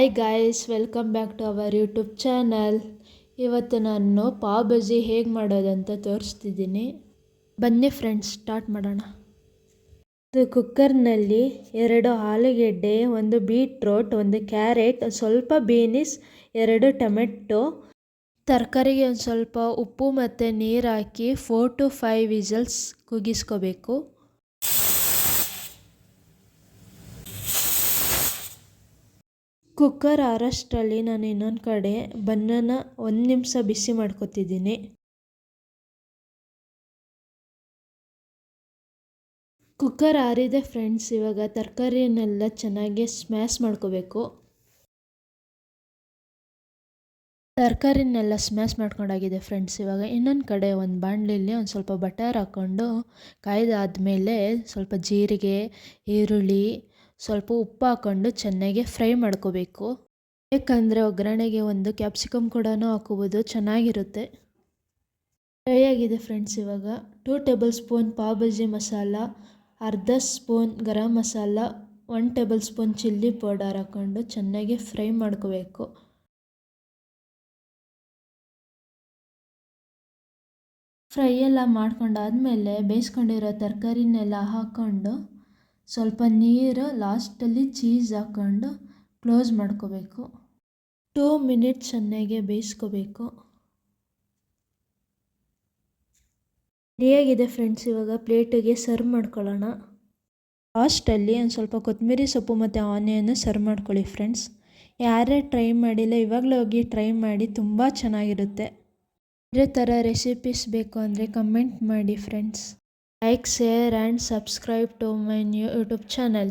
Hi guys, welcome back to our YouTube channel. ಇವತ್ತು ನಾನು ಪಾವ್ ಬಜ್ಜಿ ಹೇಗೆ ಮಾಡೋದಂತ ತೋರಿಸ್ತಿದ್ದೀನಿ. ಬನ್ನಿ ಫ್ರೆಂಡ್ಸ್, ಸ್ಟಾರ್ಟ್ ಮಾಡೋಣ. ಇದು ಕುಕ್ಕರ್ನಲ್ಲಿ 2 ಆಲೂಗೆಡ್ಡೆ, 1 ಬೀಟ್ರೋಟ್, 1 ಕ್ಯಾರೆಟ್, ಸ್ವಲ್ಪ ಬೀನಿಸ್, 2 ಟೊಮೆಟೊ, ತರಕಾರಿಗೆ ಒಂದು ಸ್ವಲ್ಪ ಉಪ್ಪು ಮತ್ತು ನೀರು ಹಾಕಿ 4 to 5 ವಿಸಲ್ಸ್ ಕೂಗಿಸ್ಕೋಬೇಕು. ಕುಕ್ಕರ್ ಆರೋಷ್ಟರಲ್ಲಿ ನಾನು ಇನ್ನೊಂದು ಕಡೆ ಬನ್ನನ 1 ನಿಮಿಷ ಬಿಸಿ ಮಾಡ್ಕೊತಿದ್ದೀನಿ. Cooker ಆರಿದೆ friends. ಇವಾಗ ತರಕಾರಿನೆಲ್ಲ ಚೆನ್ನಾಗಿ ಸ್ಮ್ಯಾಶ್ ಮಾಡ್ಕೋಬೇಕು. ತರಕಾರಿನೆಲ್ಲ ಸ್ಮ್ಯಾಶ್ ಮಾಡ್ಕೊಂಡಾಗಿದೆ ಫ್ರೆಂಡ್ಸ್. ಇವಾಗ ಇನ್ನೊಂದು ಕಡೆ ಒಂದು ಬಾಣಲಿಲಿ ಒಂದು ಸ್ವಲ್ಪ ಬಟರ್ ಹಾಕ್ಕೊಂಡು ಕಾಯ್ದಾದ್ಮೇಲೆ ಸ್ವಲ್ಪ ಜೀರಿಗೆ, ಈರುಳ್ಳಿ, ಸ್ವಲ್ಪ ಉಪ್ಪು ಹಾಕ್ಕೊಂಡು ಚೆನ್ನಾಗಿ ಫ್ರೈ ಮಾಡ್ಕೋಬೇಕು. ಬೇಕಂದರೆ ಒಗ್ಗರಣೆಗೆ 1 ಕ್ಯಾಪ್ಸಿಕಮ್ ಕೂಡ ಹಾಕೋಬೋದು, ಚೆನ್ನಾಗಿರುತ್ತೆ. ಫ್ರೈ ಆಗಿದೆ ಫ್ರೆಂಡ್ಸ್. ಇವಾಗ 2 ಟೇಬಲ್ ಸ್ಪೂನ್ ಪಾವ್ ಭಾಜಿ ಮಸಾಲ, ಅರ್ಧ spoon garam masala, 1 tablespoon chilli powder ಹಾಕ್ಕೊಂಡು ಚೆನ್ನಾಗಿ ಫ್ರೈ ಮಾಡ್ಕೋಬೇಕು. ಫ್ರೈ ಎಲ್ಲ ಮಾಡ್ಕೊಂಡಾದ್ಮೇಲೆ ಬೇಯಿಸ್ಕೊಂಡಿರೋ ತರಕಾರಿನೆಲ್ಲ ಹಾಕ್ಕೊಂಡು ಸ್ವಲ್ಪ ನೀರು, ಲಾಸ್ಟಲ್ಲಿ ಚೀಸ್ ಹಾಕ್ಕೊಂಡು ಕ್ಲೋಸ್ ಮಾಡ್ಕೋಬೇಕು. 2 ಮಿನಿಟ್ಸ್ ಚೆನ್ನಾಗಿ ಬೇಯಿಸ್ಕೋಬೇಕು. ರೆಡಿಯಾಗಿದೆ ಫ್ರೆಂಡ್ಸ್. ಇವಾಗ ಪ್ಲೇಟಿಗೆ ಸರ್ವ್ ಮಾಡ್ಕೊಳ್ಳೋಣ. ಲಾಸ್ಟಲ್ಲಿ ಒಂದು ಸ್ವಲ್ಪ ಕೊತ್ತಂಬರಿ ಸೊಪ್ಪು ಮತ್ತು ಆನಿಯನ್ ಸರ್ವ್ ಮಾಡ್ಕೊಳ್ಳಿ ಫ್ರೆಂಡ್ಸ್. ಯಾರೇ ಟ್ರೈ ಮಾಡಿಲ್ಲ ಇವಾಗಲೇ ಹೋಗಿ ಟ್ರೈ ಮಾಡಿ, ತುಂಬ ಚೆನ್ನಾಗಿರುತ್ತೆ. ಇದೇ ಥರ ರೆಸಿಪೀಸ್ ಬೇಕು ಅಂದರೆ ಕಮೆಂಟ್ ಮಾಡಿ friends. Like, share and subscribe to my new YouTube channel.